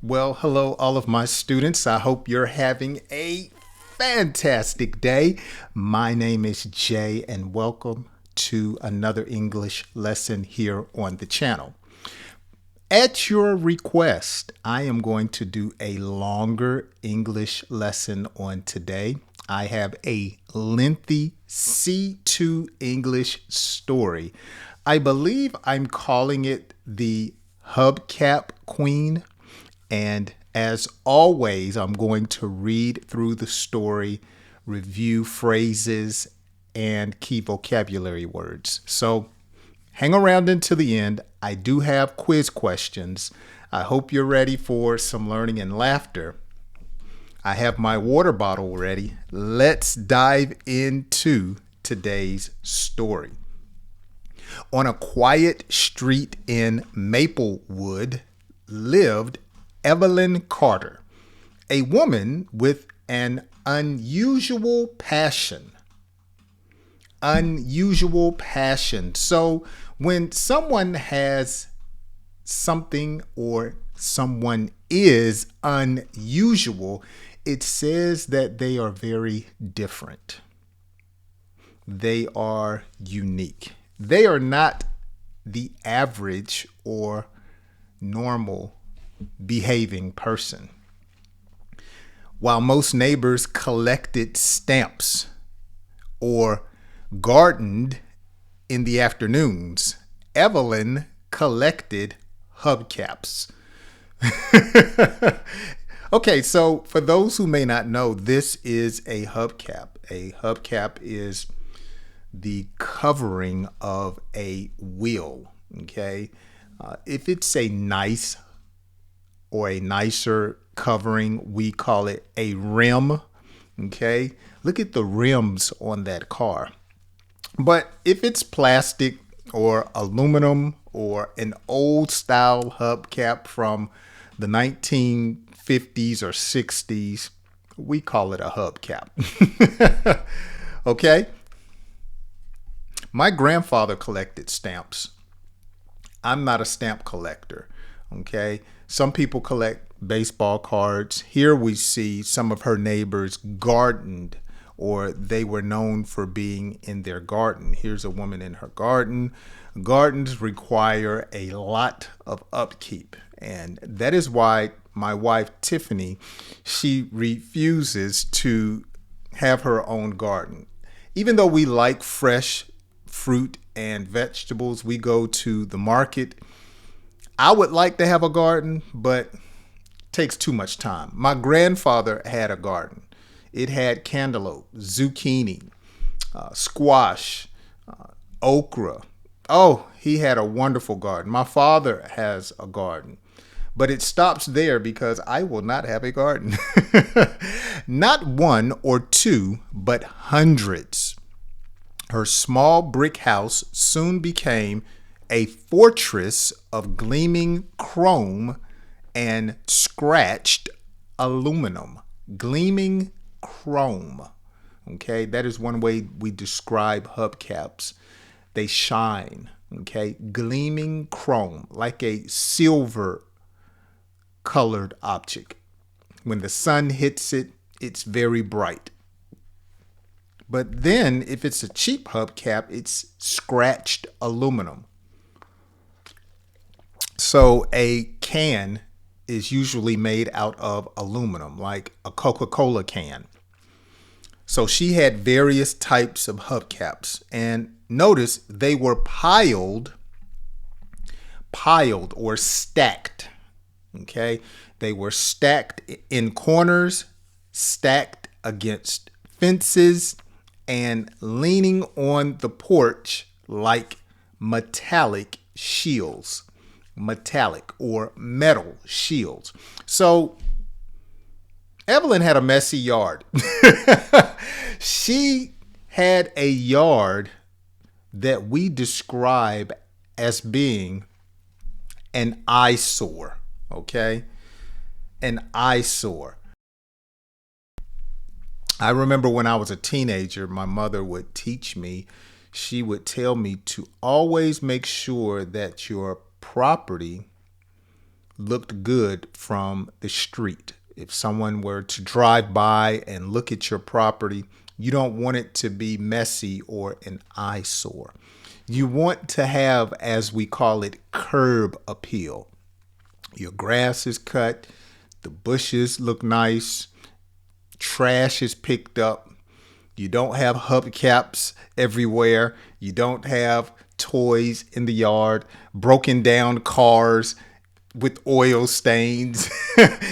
Well, hello, all of my students. I hope you're having a fantastic day. My name is Jay, and welcome to another English lesson here on the channel. At your request, I am going to do a longer English lesson on today. I have a lengthy C-2 English story. I believe I'm calling it the Hubcap Queen. And as always, I'm going to read through the story, review phrases, and key vocabulary words. So hang around until the end. I do have quiz questions. I hope you're ready for some learning and laughter. I have my water bottle ready. Let's dive into today's story. On a quiet street in Maplewood lived Evelyn Carter, a woman with an unusual passion. Unusual passion. So when someone has something or someone is unusual, it says that they are very different. They are unique. They are not the average or normal behaving person. While most neighbors collected stamps or gardened in the afternoons, Evelyn collected hubcaps. Okay, so for those who may not know, this is a hubcap. A hubcap is the covering of a wheel. Okay, if it's a nice or a nicer covering, we call it a rim. Okay, look at the rims on that car. But if it's plastic or aluminum or an old style hubcap from the 1950s or 60s, we call it a hubcap. Okay, my grandfather collected stamps. I'm not a stamp collector. Okay, some people collect baseball cards. Here we see some of her neighbors gardened, or they were known for being in their garden. Here's a woman in her garden. Gardens require a lot of upkeep, and that is why my wife Tiffany, she refuses to have her own garden. Even though we like fresh fruit and vegetables, we go to the market. I would like to have a garden, but it takes too much time. My grandfather had a garden. It had cantaloupe, zucchini, squash, okra. Oh, he had a wonderful garden. My father has a garden, but it stops there because I will not have a garden. Not one or two, but hundreds. Her small brick house soon became a fortress of gleaming chrome and scratched aluminum. Gleaming chrome. Okay, that is one way we describe hubcaps. They shine. Okay, gleaming chrome, like a silver colored object. When the sun hits it, it's very bright. But then if it's a cheap hubcap, it's scratched aluminum. So a can is usually made out of aluminum, like a Coca-Cola can. So she had various types of hubcaps, and notice they were piled or stacked. Okay, they were stacked in corners, stacked against fences, and leaning on the porch like metallic shields. Metallic or metal shields. So Evelyn had a messy yard. She had a yard that we describe as being an eyesore. Okay, an eyesore. I remember when I was a teenager, my mother would teach me, she would tell me to always make sure that your property looked good from the street. If someone were to drive by and look at your property, you don't want it to be messy or an eyesore. You want to have, as we call it, curb appeal. Your grass is cut, the bushes look nice, trash is picked up. You don't have hubcaps everywhere. You don't have toys in the yard, broken down cars with oil stains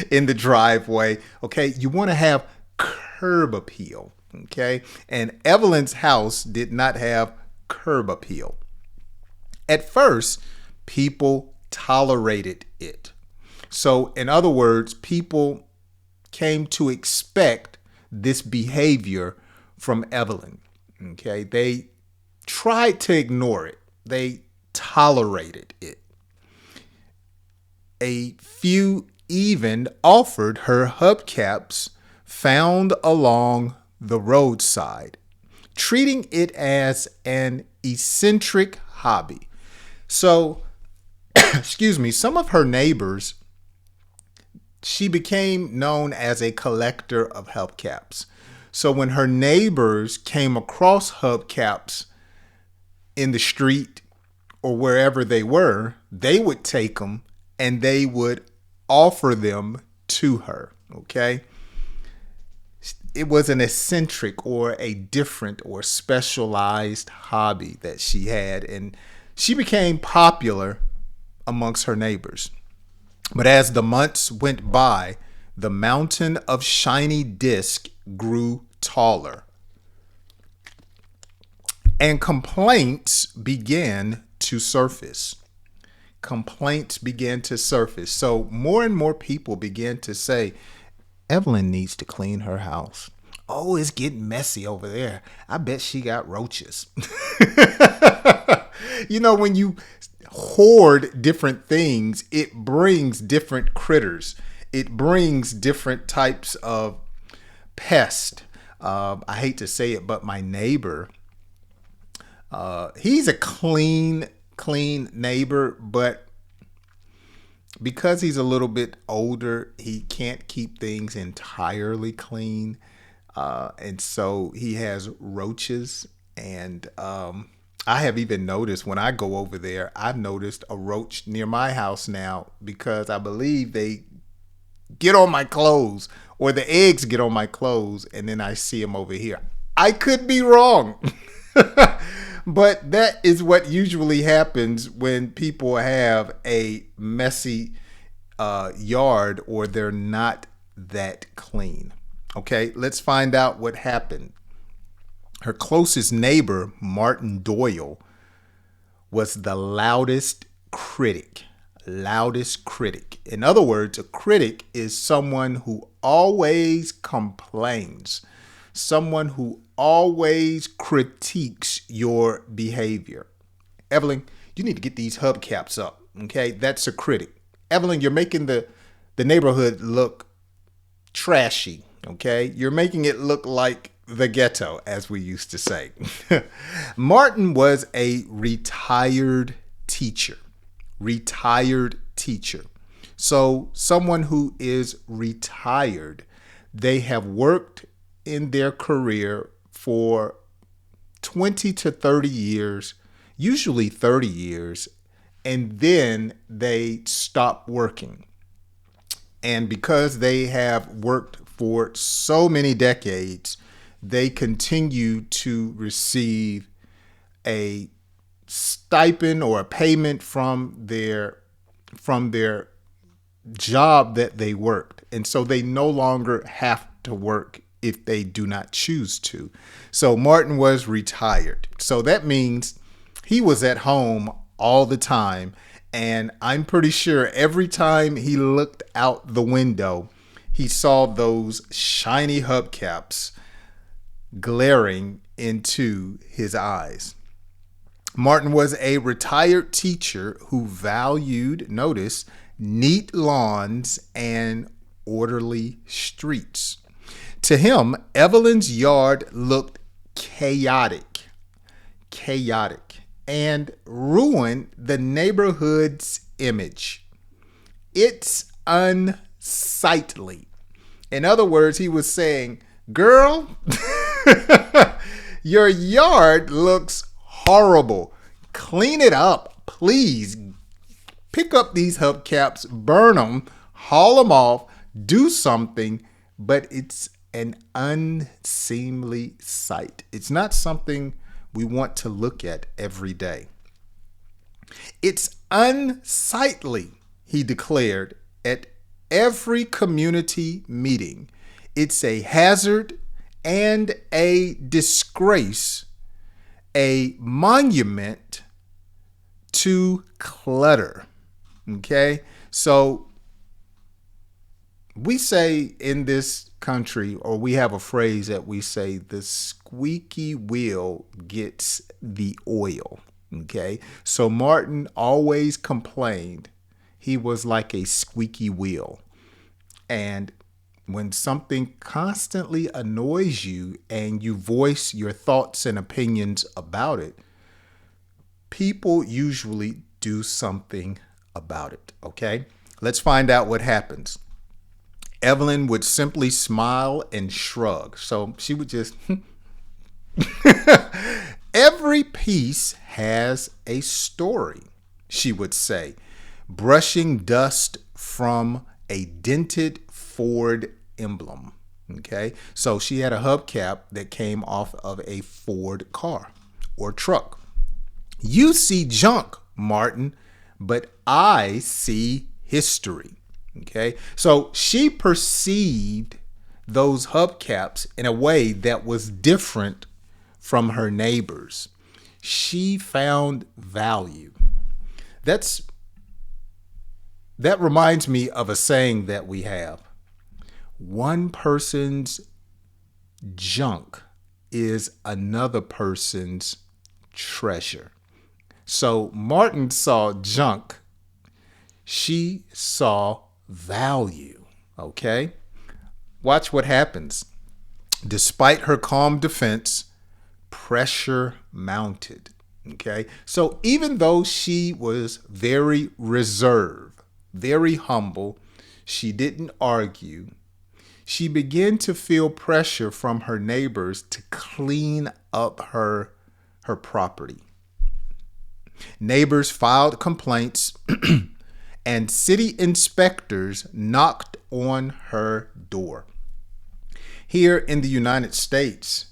in the driveway. Okay, you want to have curb appeal. Okay, and Evelyn's house did not have curb appeal. At first, people tolerated it. So, in other words, people came to expect this behavior from Evelyn. Okay, they tried to ignore it. They tolerated it. A few even offered her hubcaps found along the roadside, treating it as an eccentric hobby. So, excuse me, some of her neighbors, she became known as a collector of hubcaps. So when her neighbors came across hubcaps in the street or wherever they were, they would take them and they would offer them to her. Okay. It was an eccentric or a different or specialized hobby that she had, and she became popular amongst her neighbors. But as the months went by, the mountain of shiny disc grew taller, and complaints began to surface. Complaints began to surface. So more and more people began to say, Evelyn needs to clean her house. Oh, it's getting messy over there. I bet she got roaches. You know, when you hoard different things, it brings different critters. It brings different types of pests. I hate to say it, but my neighbor, he's a clean neighbor, but because he's a little bit older, he can't keep things entirely clean. And so he has roaches. And I have even noticed when I go over there, I've noticed a roach near my house now because I believe they get on my clothes or the eggs get on my clothes and then I see them over here. I could be wrong. But that is what usually happens when people have a messy yard or they're not that clean. Okay, let's find out what happened. Her closest neighbor, Martin Doyle, was the loudest critic. Loudest critic. In other words, a critic is someone who always complains, someone who always critiques your behavior. Evelyn, you need to get these hubcaps up. Okay, that's a critic. Evelyn, you're making the neighborhood look trashy. Okay, you're making it look like the ghetto, as we used to say. Martin was a retired teacher. Retired teacher. So someone who is retired, they have worked in their career for 20 to 30 years, usually 30 years, and then they stop working. And because they have worked for so many decades, they continue to receive a stipend or a payment from their job that they worked. And so they no longer have to work if they do not choose to. So Martin was retired. So that means he was at home all the time. And I'm pretty sure every time he looked out the window, he saw those shiny hubcaps glaring into his eyes. Martin was a retired teacher who valued, notice, neat lawns and orderly streets. To him, Evelyn's yard looked chaotic, and ruined the neighborhood's image. It's unsightly. In other words, he was saying, girl, your yard looks horrible. Clean it up, please. Pick up these hubcaps, burn them, haul them off, do something, but it's an unseemly sight. It's not something we want to look at every day. It's unsightly, he declared at every community meeting. It's a hazard and a disgrace, a monument to clutter. Okay? So we say in this country, or we have a phrase that we say, the squeaky wheel gets the oil. Okay? So Martin always complained he was like a squeaky wheel. And when something constantly annoys you and you voice your thoughts and opinions about it, people usually do something about it, okay? Let's find out what happens. Evelyn would simply smile and shrug. So she would just... Every piece has a story, she would say, brushing dust from a dented Ford emblem. Okay, so she had a hubcap that came off of a Ford car or truck. You see junk, Martin, but I see history. Okay, so she perceived those hubcaps in a way that was different from her neighbors. She found value. That reminds me of a saying that we have. One person's junk is another person's treasure. So Martin saw junk. She saw value. Okay? Watch what happens. Despite her calm defense, pressure mounted. Okay? So even though she was very reserved, very humble, she didn't argue. She began to feel pressure from her neighbors to clean up her property. Neighbors filed complaints and city inspectors knocked on her door. Here in the United States,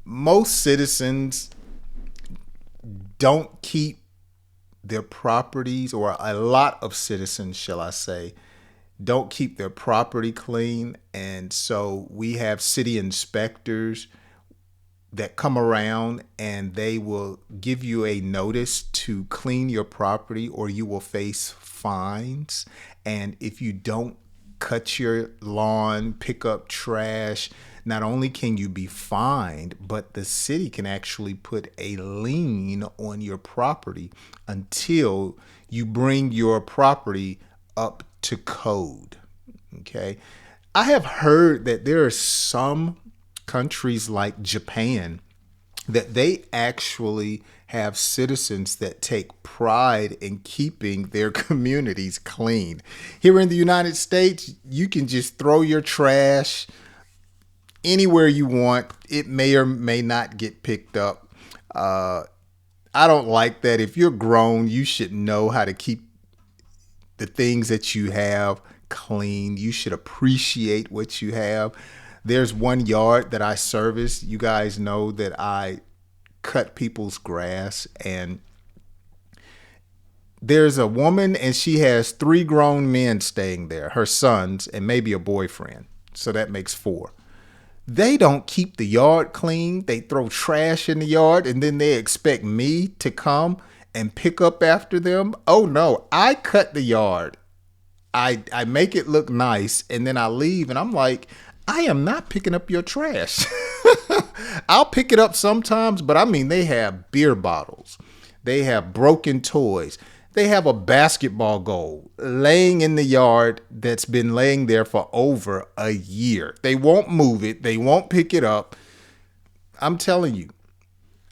most citizens don't keep their properties, or a lot of citizens, shall I say, don't keep their property clean. And so we have city inspectors that come around and they will give you a notice to clean your property or you will face fines. And if you don't cut your lawn, pick up trash, not only can you be fined, but the city can actually put a lien on your property until you bring your property up to code. Okay. I have heard that there are some countries like Japan that they actually have citizens that take pride in keeping their communities clean. Here in the United States, you can just throw your trash anywhere you want. It may or may not get picked up. I don't like that. If you're grown, you should know how to keep the things that you have clean. You should appreciate what you have. There's one yard that I service. You guys know that I cut people's grass, and there's a woman and she has 3 grown men staying there, her sons and maybe a boyfriend. So that makes 4. They don't keep the yard clean. They throw trash in the yard and then they expect me to come and pick up after them. Oh no, I cut the yard. I make it look nice and then I leave and I'm like, I am not picking up your trash. I'll pick it up sometimes, but I mean, they have beer bottles. They have broken toys. They have a basketball goal laying in the yard that's been laying there for over a year. They won't move it. They won't pick it up. I'm telling you,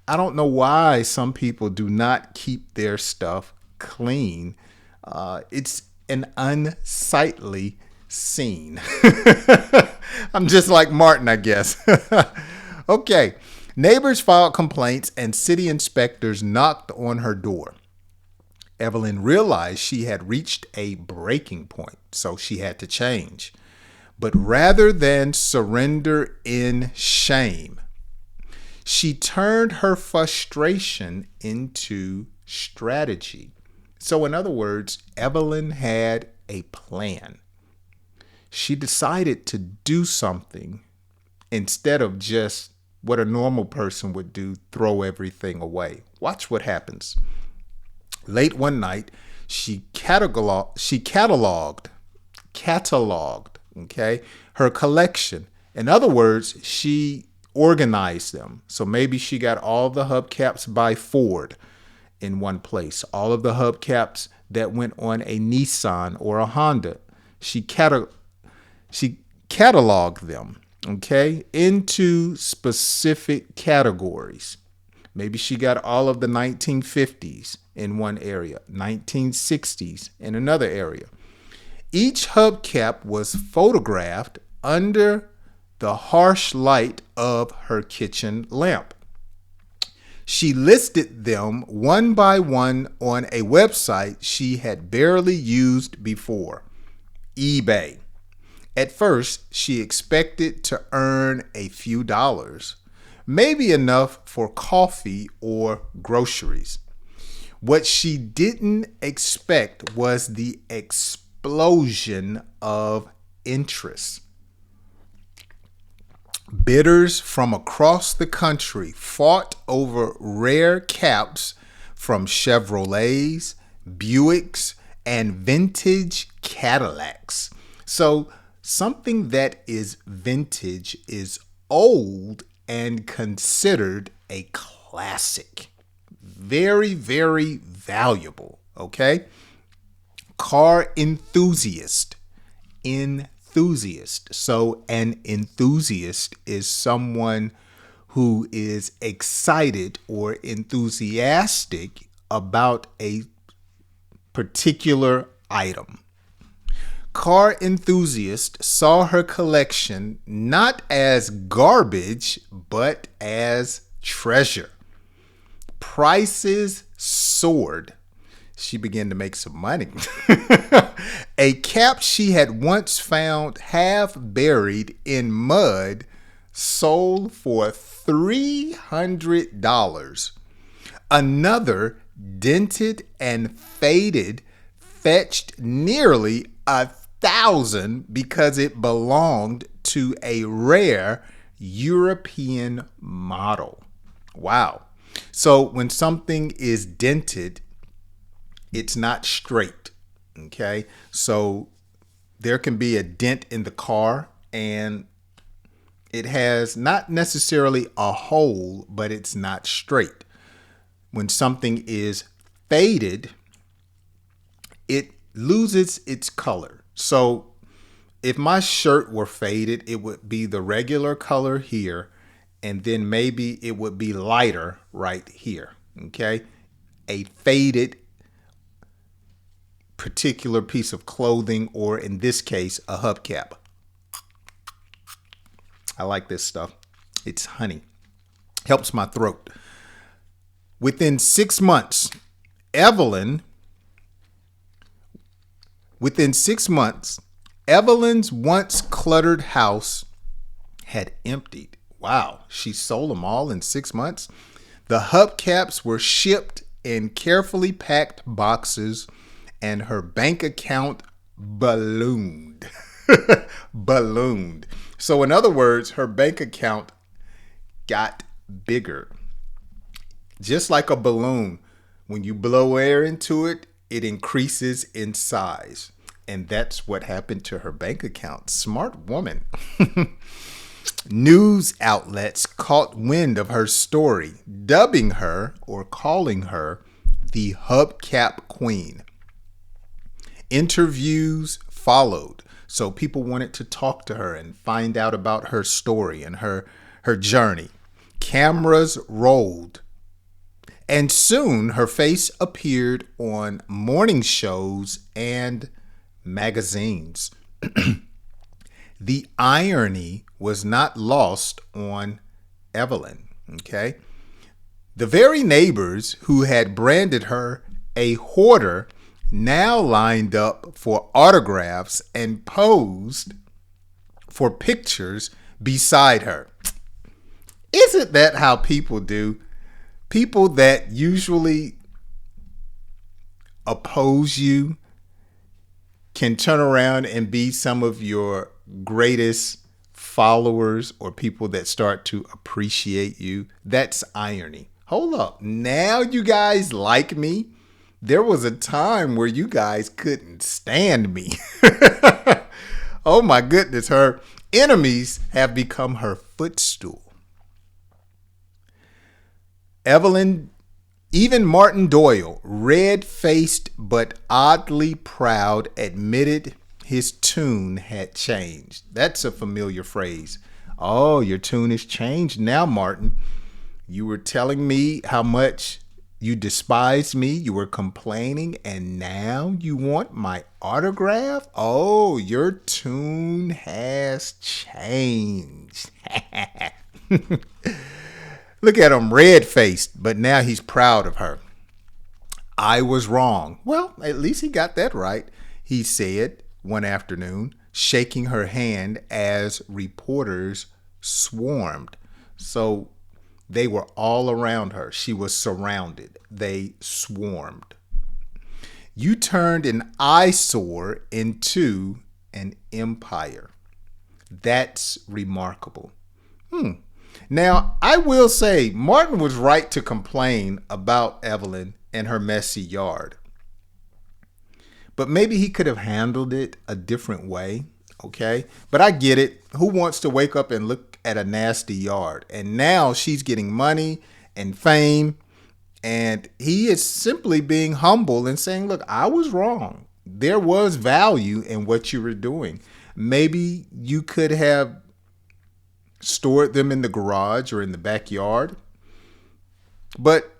I don't know why some people do not keep their stuff clean. It's an unsightly scene. I'm just like Martin, I guess. Okay. Neighbors filed complaints and city inspectors knocked on her door. Evelyn realized she had reached a breaking point, so she had to change. But rather than surrender in shame, she turned her frustration into strategy. So, in other words, Evelyn had a plan. She decided to do something instead of just what a normal person would do, throw everything away. Watch what happens. Late one night, she cataloged, okay, her collection. In other words, she organized them. So maybe she got all the hubcaps by Ford in one place, all of the hubcaps that went on a Nissan or a Honda. She cataloged them, okay, into specific categories. Maybe she got all of the 1950s in one area, 1960s in another area. Each hubcap was photographed under the harsh light of her kitchen lamp. She listed them one by one on a website she had barely used before, eBay. At first, she expected to earn a few dollars, maybe enough for coffee or groceries. What she didn't expect was the explosion of interest. Bidders from across the country fought over rare caps from Chevrolets, Buicks, and vintage Cadillacs. So something that is vintage is old and considered a classic. Very, very valuable, okay? Car enthusiast. So an enthusiast is someone who is excited or enthusiastic about a particular item. Car enthusiast saw her collection not as garbage, but as treasure. Prices soared. She began to make some money. A cap she had once found half buried in mud sold for $300. Another, dented and faded, fetched nearly $1,000 because it belonged to a rare European model. Wow. So when something is dented, it's not straight, okay? So there can be a dent in the car and it has not necessarily a hole, but it's not straight. When something is faded, it loses its color. So if my shirt were faded, it would be the regular color here, and then maybe it would be lighter right here, okay? A faded particular piece of clothing, or in this case, a hubcap. I like this stuff. It's honey. Helps my throat. Within 6 months, Evelyn's once cluttered house had emptied. Wow, she sold them all in 6 months. The hubcaps were shipped in carefully packed boxes, and her bank account ballooned. Ballooned. So in other words, her bank account got bigger. Just like a balloon, when you blow air into it, it increases in size. And that's what happened to her bank account. Smart woman. News outlets caught wind of her story, dubbing her or calling her the Hubcap Queen. Interviews followed, so people wanted to talk to her and find out about her story and her journey. Cameras rolled, and soon her face appeared on morning shows and magazines. The irony was not lost on Evelyn. Okay. The very neighbors who had branded her a hoarder now lined up for autographs and posed for pictures beside her. Isn't that how people do? People that usually oppose you can turn around and be some of your greatest followers or people that start to appreciate you. That's irony. Hold up. Now you guys like me? There was a time where you guys couldn't stand me. Oh my goodness. Her enemies have become her footstool. Evelyn, even Martin Doyle, red-faced but oddly proud, admitted his tune had changed. That's a familiar phrase. Oh, your tune has changed now, Martin. You were telling me how much you despised me. You were complaining, and now you want my autograph? Oh, your tune has changed. Look at him, red-faced, but now he's proud of her. I was wrong. Well, at least he got that right, he said one afternoon, shaking her hand as reporters swarmed. So they were all around her. She was surrounded. They swarmed. You turned an eyesore into an empire. That's remarkable. Now, I will say Martin was right to complain about Evelyn and her messy yard. But maybe he could have handled it a different way, okay? But I get it. Who wants to wake up and look at a nasty yard? And now she's getting money and fame, and he is simply being humble and saying, look, I was wrong. There was value in what you were doing. Maybe you could have stored them in the garage or in the backyard. But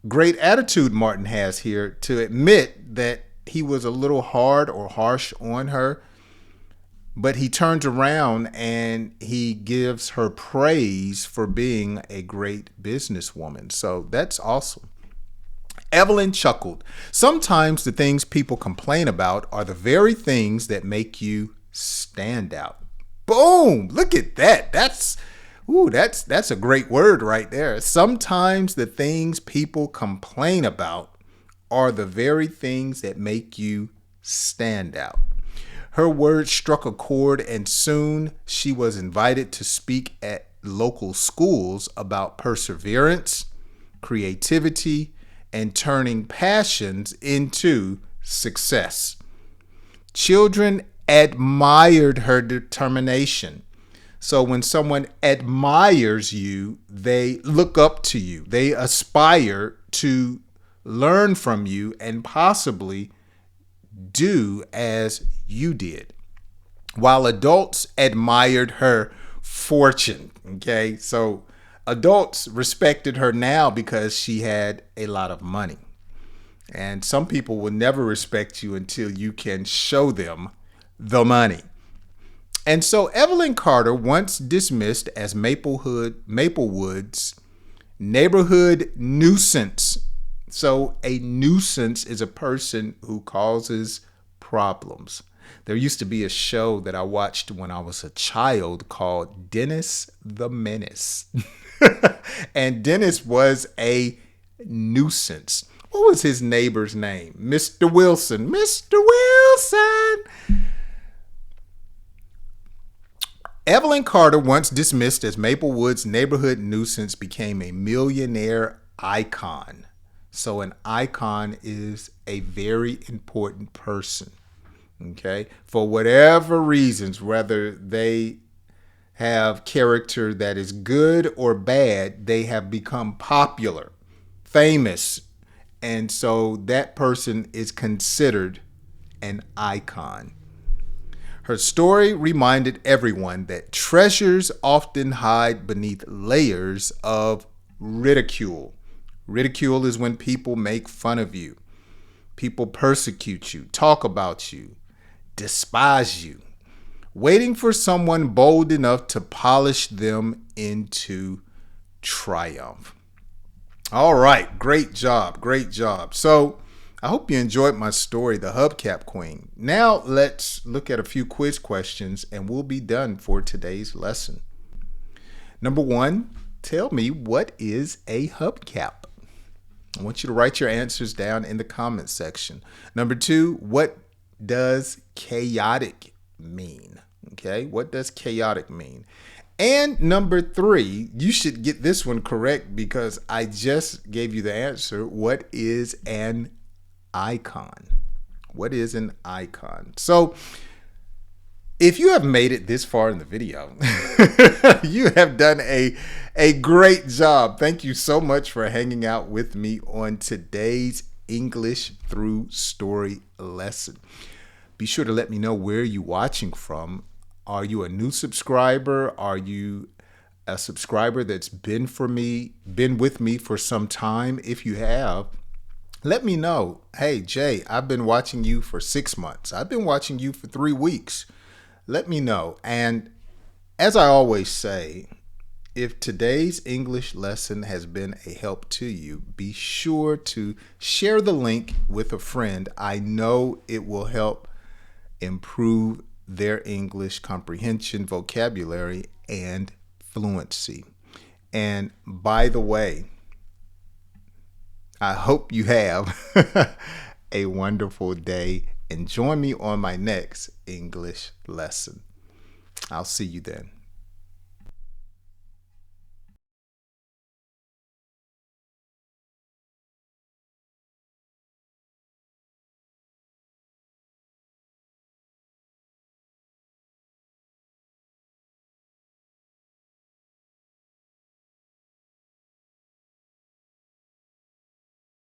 great attitude Martin has here to admit that he was a little hard or harsh on her. But he turns around and he gives her praise for being a great businesswoman. So that's awesome. Evelyn chuckled. Sometimes the things people complain about are the very things that make you stand out. Boom! Look at that. That's a great word right there. Sometimes the things people complain about are the very things that make you stand out. Her words struck a chord, and soon she was invited to speak at local schools about perseverance, creativity, and turning passions into success. Children admired her determination. So when someone admires you, they look up to you. They aspire to learn from you and possibly do as you did. While adults admired her fortune. Okay, so adults respected her now because she had a lot of money. And some people will never respect you until you can show them the money. And so Evelyn Carter, once dismissed as Maplewood's neighborhood nuisance. So a nuisance is a person who causes problems. There used to be a show that I watched when I was a child called Dennis the Menace. And Dennis was a nuisance. What was his neighbor's name? Mr. Wilson. Mr. Wilson! Evelyn Carter, once dismissed as Maplewood's neighborhood nuisance, became a millionaire icon. So an icon is a very important person, okay? For whatever reasons, whether they have character that is good or bad, they have become popular, famous, and so that person is considered an icon. Her story reminded everyone that treasures often hide beneath layers of ridicule. Ridicule is when people make fun of you. People persecute you, talk about you, despise you, waiting for someone bold enough to polish them into triumph. All right, great job, great job. So I hope you enjoyed my story, The Hubcap Queen. Now let's look at a few quiz questions and we'll be done for today's lesson. Number one, tell me, what is a hubcap? I want you to write your answers down in the comment section. Number two, what does chaotic mean? Okay, what does chaotic mean? And number three, you should get this one correct because I just gave you the answer. What is an icon? What is an icon? So if you have made it this far in the video, you have done a great job. Thank you so much for hanging out with me on today's English Through Story lesson. Be sure to let me know where you're watching from. Are you a new subscriber? Are you a subscriber that's been with me for some time? If you have, let me know. Hey, Jay, I've been watching you for 6 months. I've been watching you for 3 weeks. Let me know. And as I always say, if today's English lesson has been a help to you, be sure to share the link with a friend. I know it will help improve their English comprehension, vocabulary, and fluency. And by the way, I hope you have a wonderful day and join me on my next English lesson. I'll see you then.